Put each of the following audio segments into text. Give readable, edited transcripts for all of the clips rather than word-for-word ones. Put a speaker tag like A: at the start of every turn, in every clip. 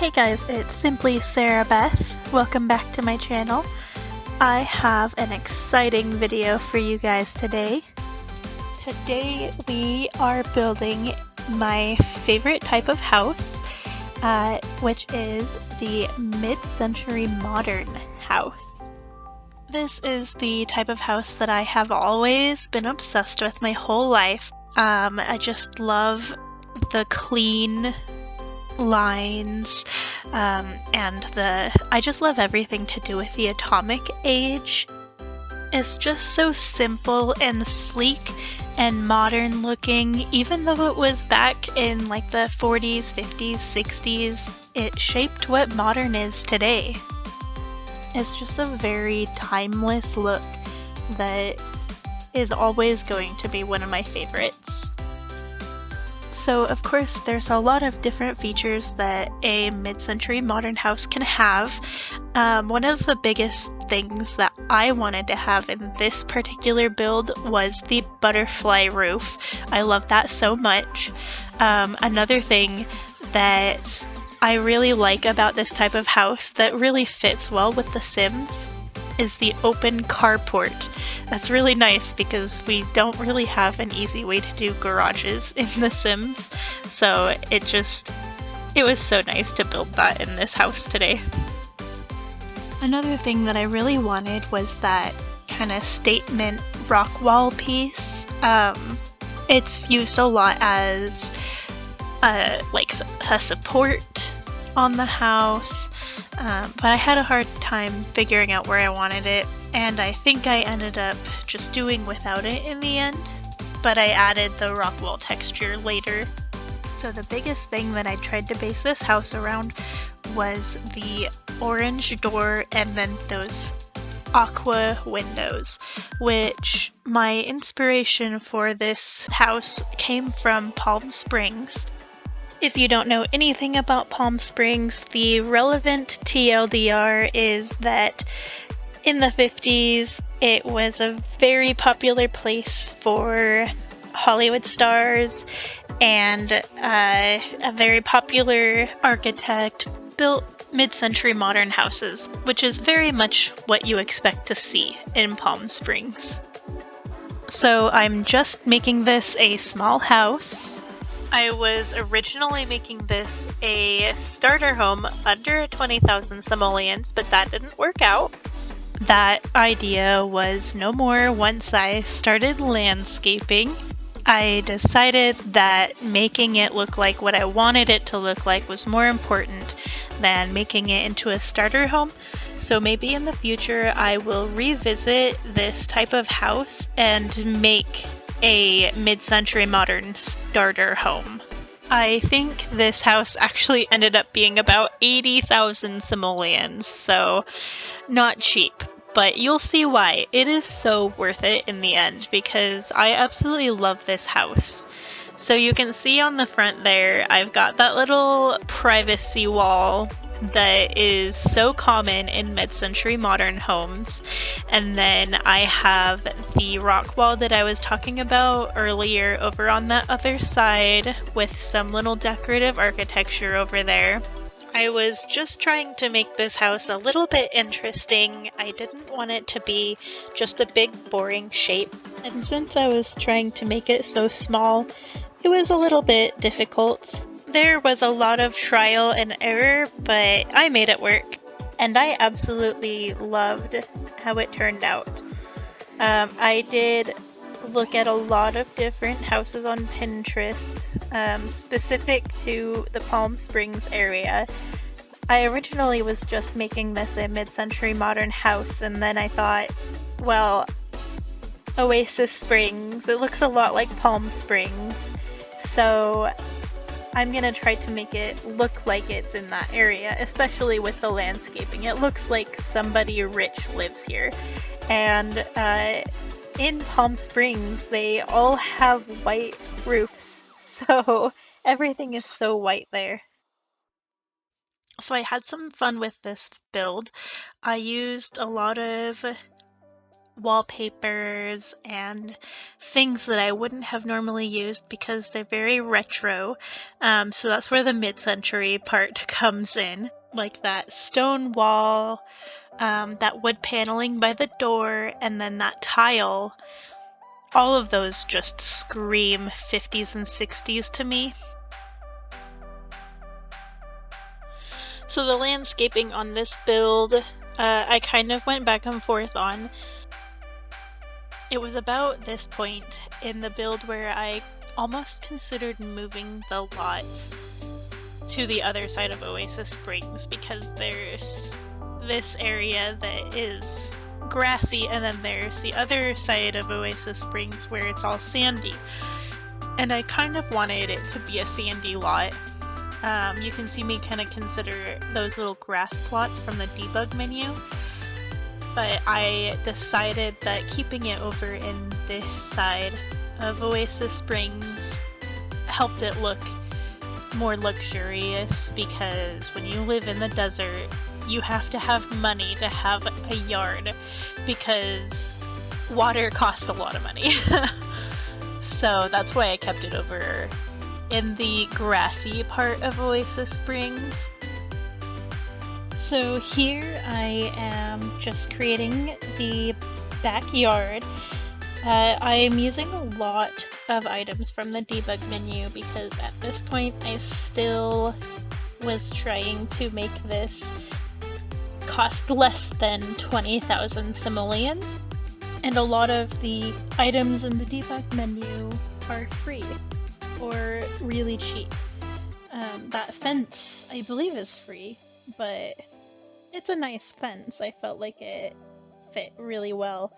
A: Hey guys, it's Simply Sarah Beth. Welcome back to my channel. I have an exciting video for you guys today. Today we are building my favorite type of house, which is the mid-century modern house. This is the type of house that I have always been obsessed with my whole life. I just love the clean lines and I just love everything to do with the atomic age. It's just so simple and sleek and modern looking. Even though it was back in like the 40s, 50s, 60s, it shaped what modern is today. It's just a very timeless look that is always going to be one of my favorites. So of course there's a lot of different features that a mid-century modern house can have. One of the biggest things that I wanted to have in this particular build was the butterfly roof. I love that so much. Another thing that I really like about this type of house that really fits well with The Sims is the open carport. That's really nice because we don't really have an easy way to do garages in The Sims, so it was so nice to build that in this house today. Another thing that I really wanted was that kind of statement rock wall piece. It's used a lot as like a support on the house, but I had a hard time figuring out where I wanted it, and I think I ended up just doing without it in the end, but I added the rock wall texture later. So the biggest thing that I tried to base this house around was the orange door and then those aqua windows, which my inspiration for this house came from Palm Springs. If you don't know anything about Palm Springs, the relevant TLDR is that in the 50s it was a very popular place for Hollywood stars, and a very popular architect built mid-century modern houses, which is very much what you expect to see in Palm Springs. So I'm just making this a small house. I was originally making this a starter home under 20,000 simoleons, but that didn't work out. That idea was no more once I started landscaping. I decided that making it look like what I wanted it to look like was more important than making it into a starter home. So maybe in the future I will revisit this type of house and make a mid-century modern starter home. I think this house actually ended up being about 80,000 simoleons, so not cheap, but you'll see why. It is so worth it in the end because I absolutely love this house. So you can see on the front there, I've got that little privacy wall that is so common in mid-century modern homes, and then I have the rock wall that I was talking about earlier over on that other side with some little decorative architecture over there. I was just trying to make this house a little bit interesting. I didn't want it to be just a big boring shape, and since I was trying to make it so small, it was a little bit difficult. There was a lot of trial and error, but I made it work, and I absolutely loved how it turned out. I did look at a lot of different houses on Pinterest, specific to the Palm Springs area. I originally was just making this a mid-century modern house, and then I thought, well, Oasis Springs, it looks a lot like Palm Springs, so I'm gonna try to make it look like it's in that area, especially with the landscaping. It looks like somebody rich lives here. And in Palm Springs, they all have white roofs, so everything is so white there. So I had some fun with this build. I used a lot of wallpapers and things that I wouldn't have normally used because they're very retro. So that's where the mid-century part comes in, like that stone wall, that wood paneling by the door, and then that tile. All of those just scream 50s and 60s to me. So the landscaping on this build, I kind of went back and forth on. It was about this point in the build where I almost considered moving the lot to the other side of Oasis Springs, because there's this area that is grassy and then there's the other side of Oasis Springs where it's all sandy. And I kind of wanted it to be a sandy lot. You can see me kind of consider those little grass plots from the debug menu. But I decided that keeping it over in this side of Oasis Springs helped it look more luxurious, because when you live in the desert, you have to have money to have a yard, because water costs a lot of money. So that's why I kept it over in the grassy part of Oasis Springs. So here I am just creating the backyard. I am using a lot of items from the debug menu because at this point I still was trying to make this cost less than 20,000 simoleons, and a lot of the items in the debug menu are free or really cheap. That fence I believe is free, but it's a nice fence. I felt like it fit really well.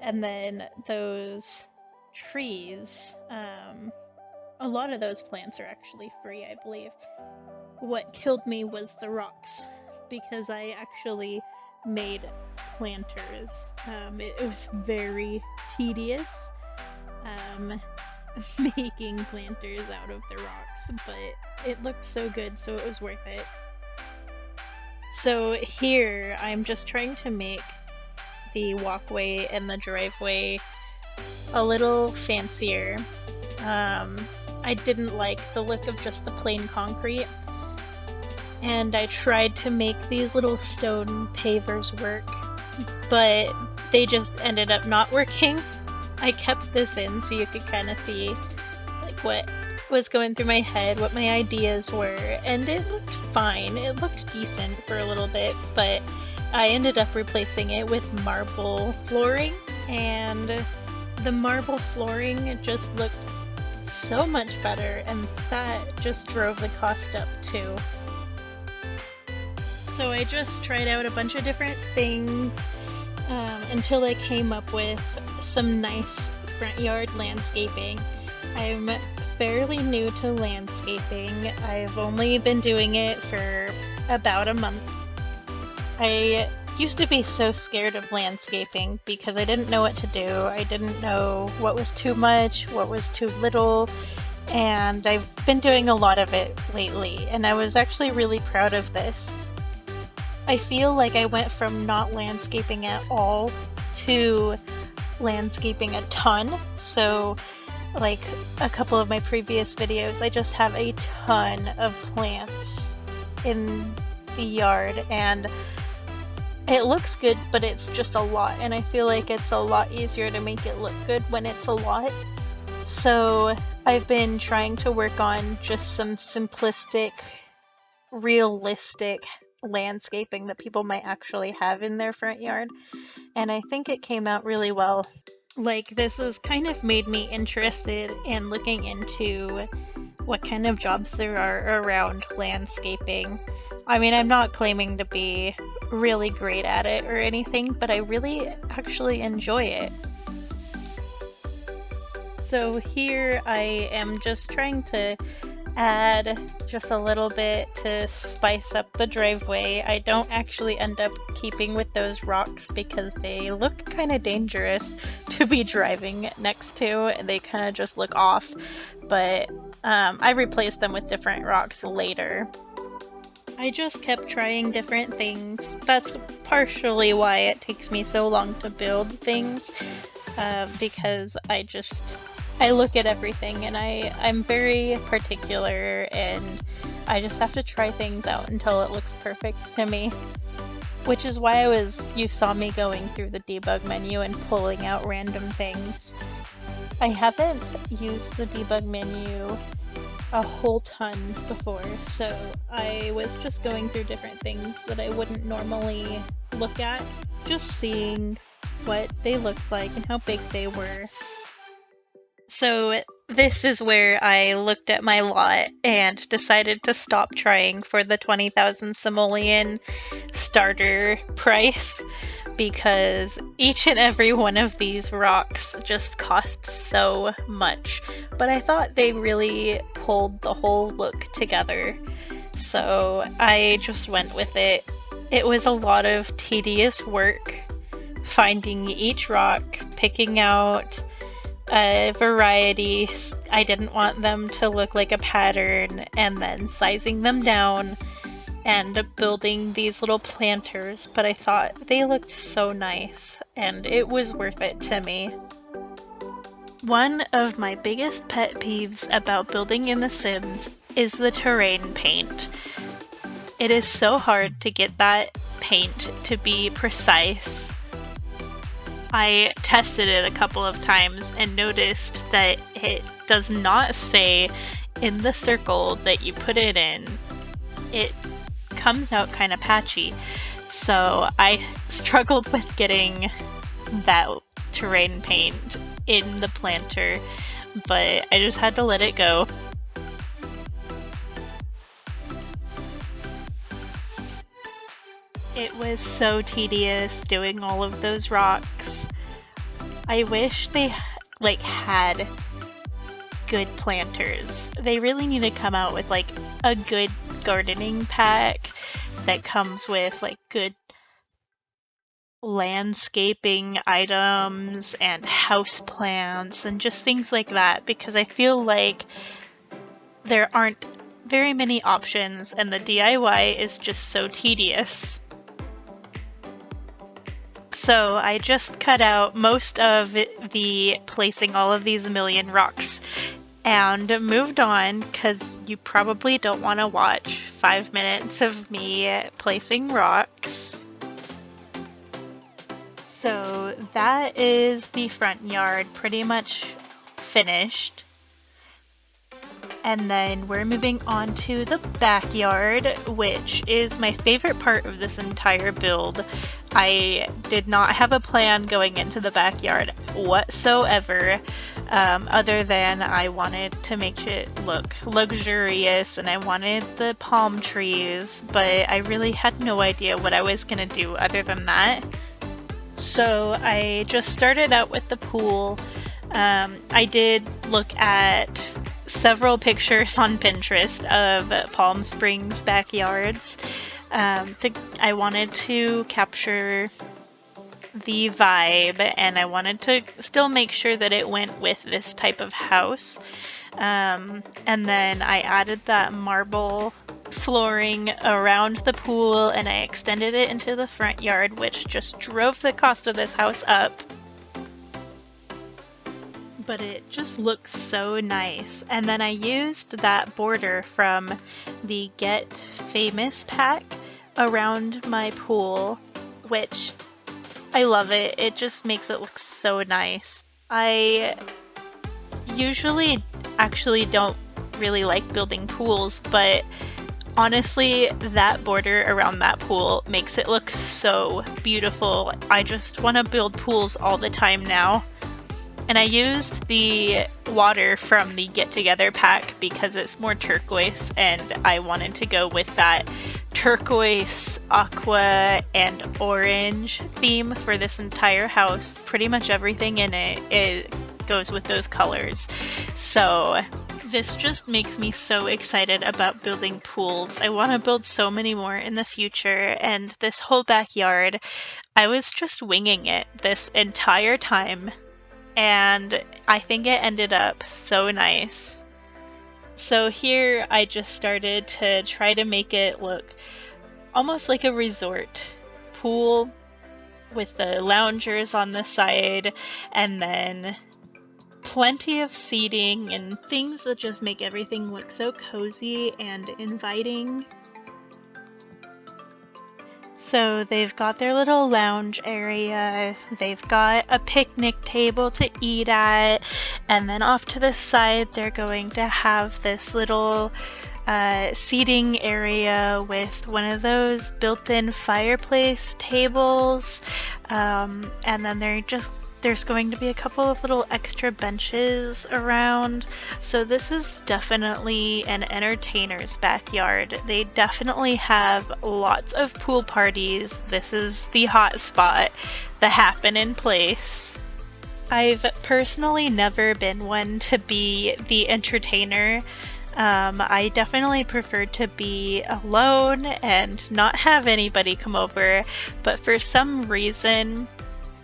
A: And then those trees, a lot of those plants are actually free, I believe. What killed me was the rocks, because I actually made planters. It was very tedious making planters out of the rocks, but it looked so good, so it was worth it. So here I'm just trying to make the walkway and the driveway a little fancier. I didn't like the look of just the plain concrete, and I tried to make these little stone pavers work, but they just ended up not working. I kept this in so you could kind of see like what was going through my head, what my ideas were, and it looked fine. It looked decent for a little bit, but I ended up replacing it with marble flooring, and the marble flooring just looked so much better, and that just drove the cost up too. So I just tried out a bunch of different things until I came up with some nice front yard landscaping. I'm fairly new to landscaping. I've only been doing it for about a month. I used to be so scared of landscaping because I didn't know what to do. I didn't know what was too much, what was too little, and I've been doing a lot of it lately, and I was actually really proud of this. I feel like I went from not landscaping at all to landscaping a ton. So like a couple of my previous videos, I just have a ton of plants in the yard, and it looks good, but it's just a lot, and I feel like it's a lot easier to make it look good when it's a lot. So I've been trying to work on just some simplistic, realistic landscaping that people might actually have in their front yard, and I think it came out really well. Like, this has kind of made me interested in looking into what kind of jobs there are around landscaping. I mean, I'm not claiming to be really great at it or anything, but I really actually enjoy it. So here I am just trying to add just a little bit to spice up the driveway. I don't actually end up keeping with those rocks because they look kind of dangerous to be driving next to. They kind of just look off, but I replaced them with different rocks later. I just kept trying different things. That's partially why it takes me so long to build things, because I look at everything and I'm very particular, and I just have to try things out until it looks perfect to me. Which is why you saw me going through the debug menu and pulling out random things. I haven't used the debug menu a whole ton before, so I was just going through different things that I wouldn't normally look at, just seeing what they looked like and how big they were. So this is where I looked at my lot and decided to stop trying for the 20,000 simoleon starter price, because each and every one of these rocks just cost so much. But I thought they really pulled the whole look together, so I just went with it. It was a lot of tedious work finding each rock, picking out a variety. I didn't want them to look like a pattern, and then sizing them down and building these little planters, but I thought they looked so nice and it was worth it to me. One of my biggest pet peeves about building in The Sims is the terrain paint. It is so hard to get that paint to be precise. I tested it a couple of times and noticed that it does not say in the circle that you put it in. It comes out kind of patchy, so I struggled with getting that terrain paint in the planter, but I just had to let it go. It was so tedious doing all of those rocks. I wish they had good planters. They really need to come out with a good gardening pack that comes with good landscaping items and house plants and just things like that, because I feel like there aren't very many options and the DIY is just so tedious. So I just cut out most of the placing all of these million rocks and moved on, because you probably don't want to watch 5 minutes of me placing rocks. So that is the front yard pretty much finished. And then we're moving on to the backyard, which is my favorite part of this entire build. I did not have a plan going into the backyard whatsoever, other than I wanted to make it look luxurious and I wanted the palm trees, but I really had no idea what I was going to do other than that. So I just started out with the pool. I did look at several pictures on Pinterest of Palm Springs backyards. I wanted to capture the vibe, and I wanted to still make sure that it went with this type of house. And then I added that marble flooring around the pool, and I extended it into the front yard, which just drove the cost of this house up. But it just looks so nice. And then I used that border from the Get Famous pack around my pool, which I love it. It just makes it look so nice. I usually actually don't really like building pools, but honestly, that border around that pool makes it look so beautiful. I just want to build pools all the time now. And I used the water from the Get Together pack because it's more turquoise, and I wanted to go with that turquoise, aqua, and orange theme for this entire house. Pretty much everything in it goes with those colors. So this just makes me so excited about building pools. I want to build so many more in the future, and this whole backyard, I was just winging it this entire time. And I think it ended up so nice. So here I just started to try to make it look almost like a resort pool with the loungers on the side, and then plenty of seating and things that just make everything look so cozy and inviting. So they've got their little lounge area, they've got a picnic table to eat at, and then off to the side they're going to have this little seating area with one of those built-in fireplace tables, and then there's going to be a couple of little extra benches around. So this is definitely an entertainer's backyard. They definitely have lots of pool parties. This is the hot spot, the happening place. I've personally never been one to be the entertainer. I definitely prefer to be alone and not have anybody come over, but for some reason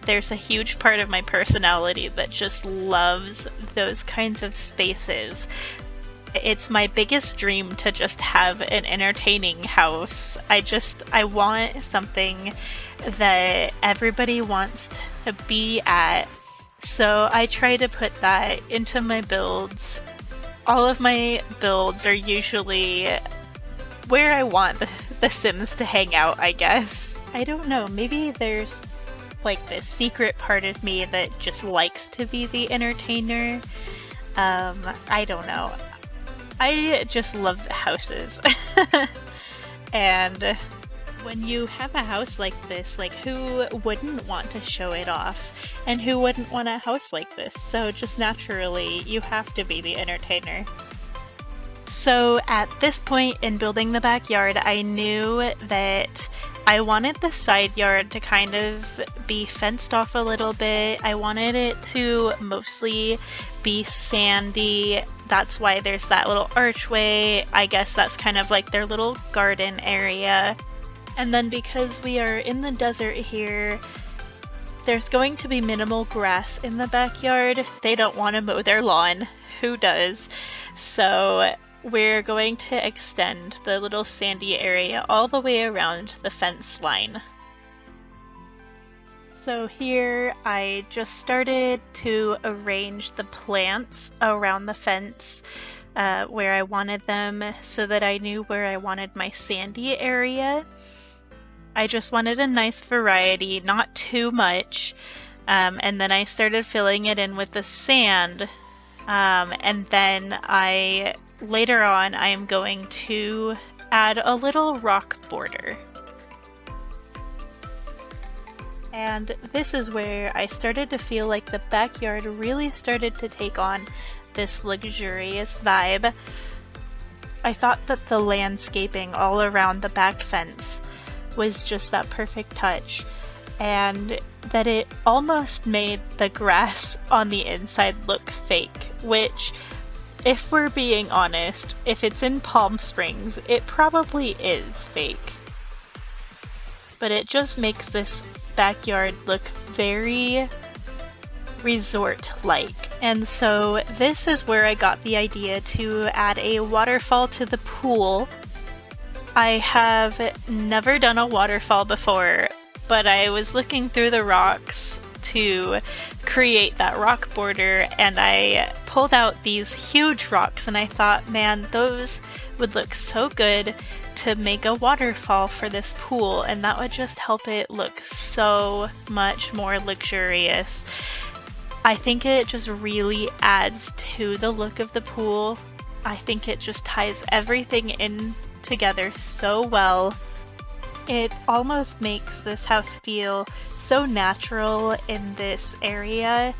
A: there's a huge part of my personality that just loves those kinds of spaces. It's my biggest dream to just have an entertaining house. I want something that everybody wants to be at, so I try to put that into my builds. All of my builds are usually where I want the Sims to hang out, I guess. I don't know, maybe there's like this secret part of me that just likes to be the entertainer. I don't know. I just love the houses. And when you have a house like this, like who wouldn't want to show it off? And who wouldn't want a house like this? So just naturally, you have to be the entertainer. So at this point in building the backyard, I knew that I wanted the side yard to kind of be fenced off a little bit. I wanted it to mostly be sandy. That's why there's that little archway. I guess that's kind of like their little garden area. And then because we are in the desert here, there's going to be minimal grass in the backyard. They don't want to mow their lawn. Who does? So we're going to extend the little sandy area all the way around the fence line. So here I just started to arrange the plants around the fence where I wanted them, so that I knew where I wanted my sandy area. I just wanted a nice variety, not too much, and then I started filling it in with the sand, and then later on I am going to add a little rock border. And this is where I started to feel like the backyard really started to take on this luxurious vibe. I thought that the landscaping all around the back fence was just that perfect touch, and that it almost made the grass on the inside look fake, which, if we're being honest, if it's in Palm Springs, it probably is fake. But it just makes this backyard look very resort-like. And so this is where I got the idea to add a waterfall to the pool. I have never done a waterfall before, but I was looking through the rocks to create that rock border, and I pulled out these huge rocks, and I thought, man, those would look so good to make a waterfall for this pool, and that would just help it look so much more luxurious. I think it just really adds to the look of the pool. I think it just ties everything in together so well. It almost makes this house feel so natural in this area.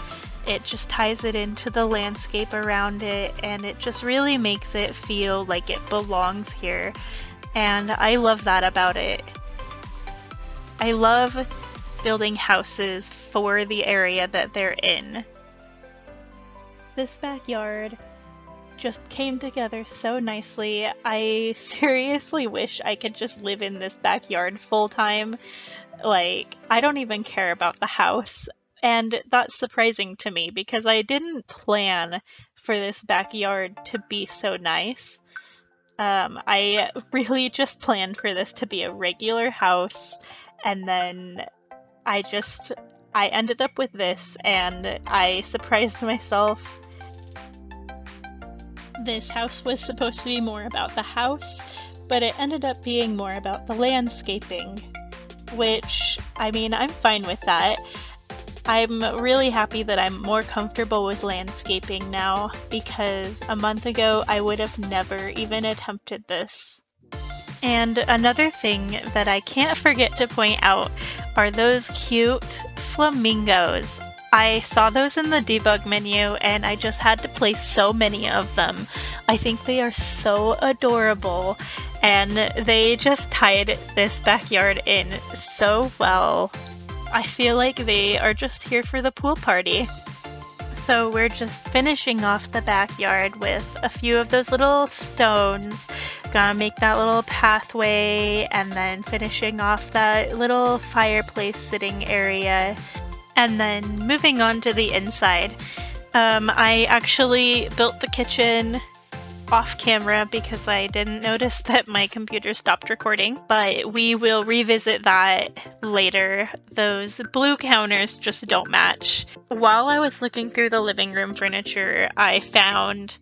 A: It just ties it into the landscape around it, and it just really makes it feel like it belongs here. And I love that about it. I love building houses for the area that they're in. This backyard just came together so nicely. I seriously wish I could just live in this backyard full time. Like, I don't even care about the house. And that's surprising to me because I didn't plan for this backyard to be so nice. I really just planned for this to be a regular house, and then I ended up with this, and I surprised myself. This house was supposed to be more about the house, but it ended up being more about the landscaping, which, I mean, I'm fine with that. I'm really happy that I'm more comfortable with landscaping now, because a month ago I would have never even attempted this. And another thing that I can't forget to point out are those cute flamingos. I saw those in the debug menu and I just had to place so many of them. I think they are so adorable, and they just tied this backyard in so well. I feel like they are just here for the pool party. So we're just finishing off the backyard with a few of those little stones. Gonna make that little pathway, and then finishing off that little fireplace sitting area. And then moving on to the inside. I actually built the kitchen off camera because I didn't notice that my computer stopped recording, but we will revisit that later. Those blue counters just don't match. While I was looking through the living room furniture, I found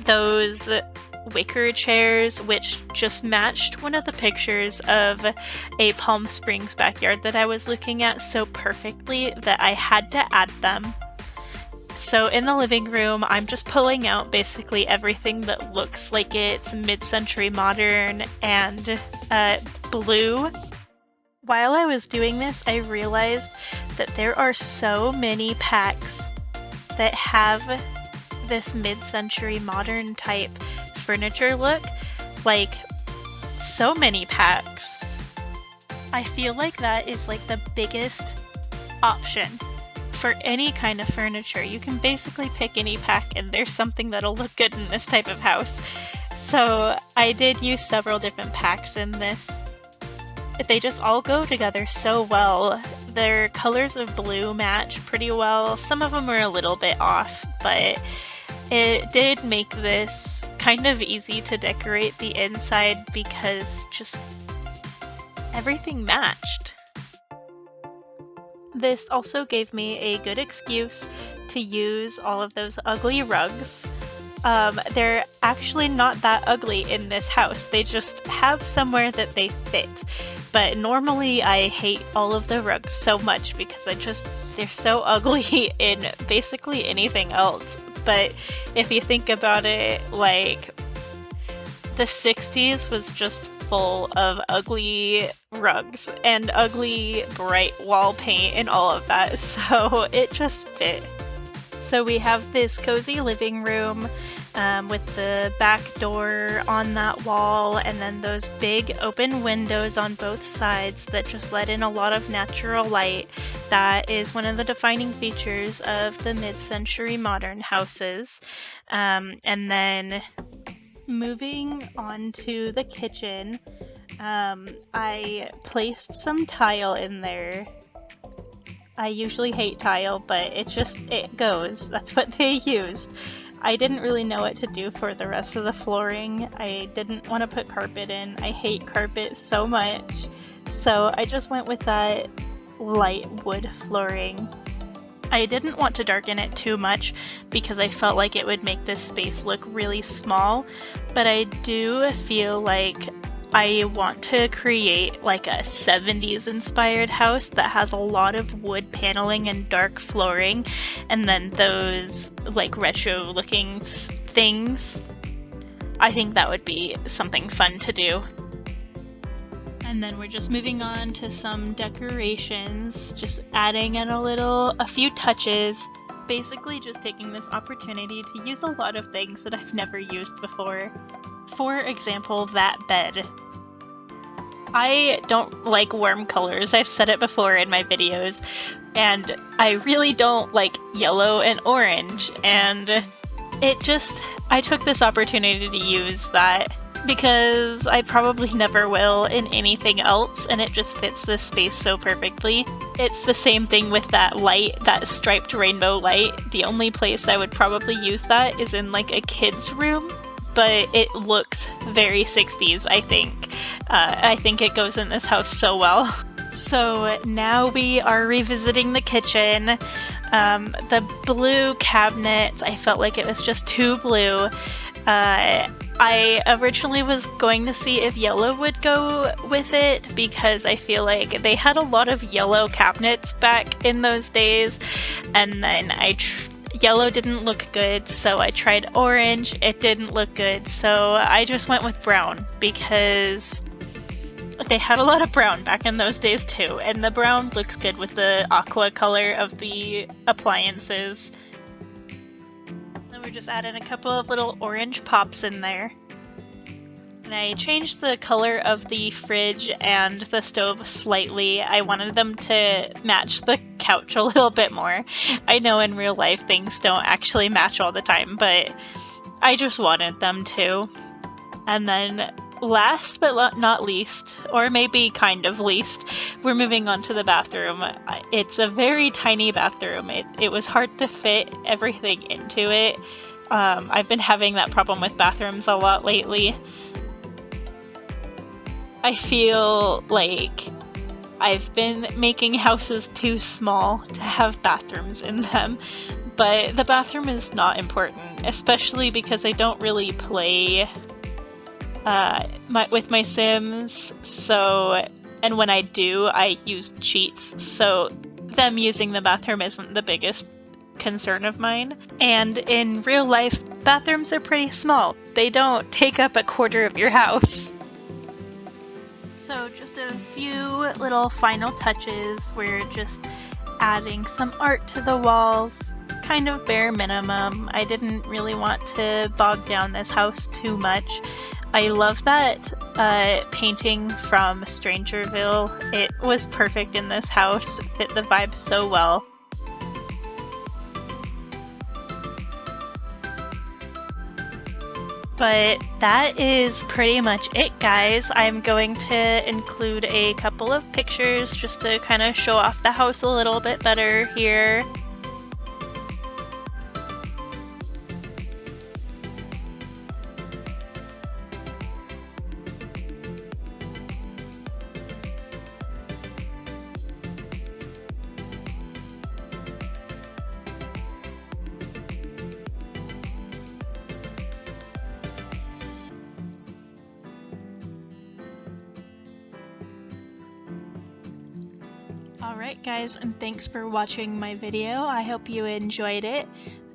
A: those wicker chairs which just matched one of the pictures of a Palm Springs backyard that I was looking at so perfectly that I had to add them. So in the living room, I'm just pulling out basically everything that looks like it's mid-century modern and blue. While I was doing this, I realized that there are so many packs that have this mid-century modern type furniture look. Like, so many packs. I feel like that is like the biggest option for any kind of furniture. You can basically pick any pack and there's something that'll look good in this type of house. So I did use several different packs in this. They just all go together so well. Their colors of blue match pretty well. Some of them are a little bit off, but it did make this kind of easy to decorate the inside because just everything matched. This also gave me a good excuse to use all of those ugly rugs. They're actually not that ugly in this house, they just have somewhere that they fit. But normally I hate all of the rugs so much because they're so ugly in basically anything else. But if you think about it, like, the 60s was just full of ugly rugs and ugly bright wall paint and all of that, so it just fit. So we have this cozy living room with the back door on that wall, and then those big open windows on both sides that just let in a lot of natural light. That is one of the defining features of the mid-century modern houses. And then moving on to the kitchen, I placed some tile in there. I usually hate tile, but it goes. That's what they used. I didn't really know what to do for the rest of the flooring. I didn't want to put carpet in. I hate carpet so much. So I just went with that light wood flooring. I didn't want to darken it too much because I felt like it would make this space look really small, but I do feel like I want to create like a 70s inspired house that has a lot of wood paneling and dark flooring, and then those like retro looking things. I think that would be something fun to do. And then we're just moving on to some decorations, just adding in a few touches, basically just taking this opportunity to use a lot of things that I've never used before. For example, that bed. I don't like warm colors, I've said it before in my videos, and I really don't like yellow and orange, and I took this opportunity to use that because I probably never will in anything else, and it just fits this space so perfectly. It's the same thing with that light, that striped rainbow light. The only place I would probably use that is in like a kid's room, but it looks very 60s, I think. I think it goes in this house so well. So now we are revisiting the kitchen. The blue cabinet, I felt like it was just too blue. I originally was going to see if yellow would go with it because I feel like they had a lot of yellow cabinets back in those days, and then yellow didn't look good, so I tried orange. It didn't look good, so I just went with brown because they had a lot of brown back in those days too, and the brown looks good with the aqua color of the appliances. We're just adding a couple of little orange pops in there. And I changed the color of the fridge and the stove slightly. I wanted them to match the couch a little bit more. I know in real life things don't actually match all the time, but I just wanted them to. And then last but not least, or maybe kind of least, we're moving on to the bathroom. It's a very tiny bathroom. It was hard to fit everything into it. I've been having that problem with bathrooms a lot lately. I feel like I've been making houses too small to have bathrooms in them, but the bathroom is not important, especially because I don't really play with my Sims, and when I do, I use cheats, so them using the bathroom isn't the biggest concern of mine. And in real life, bathrooms are pretty small. They don't take up a quarter of your house. So just a few little final touches. We're just adding some art to the walls, kind of bare minimum. I didn't really want to bog down this house too much. I love that painting from Strangerville. It was perfect in this house. It fit the vibe so well. But that is pretty much it, guys. I'm going to include a couple of pictures just to kind of show off the house a little bit better here. Alright guys, and thanks for watching my video. I hope you enjoyed it.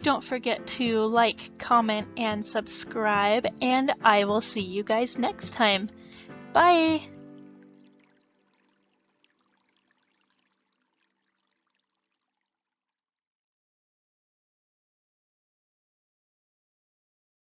A: Don't forget to like, comment, and subscribe, and I will see you guys next time. Bye!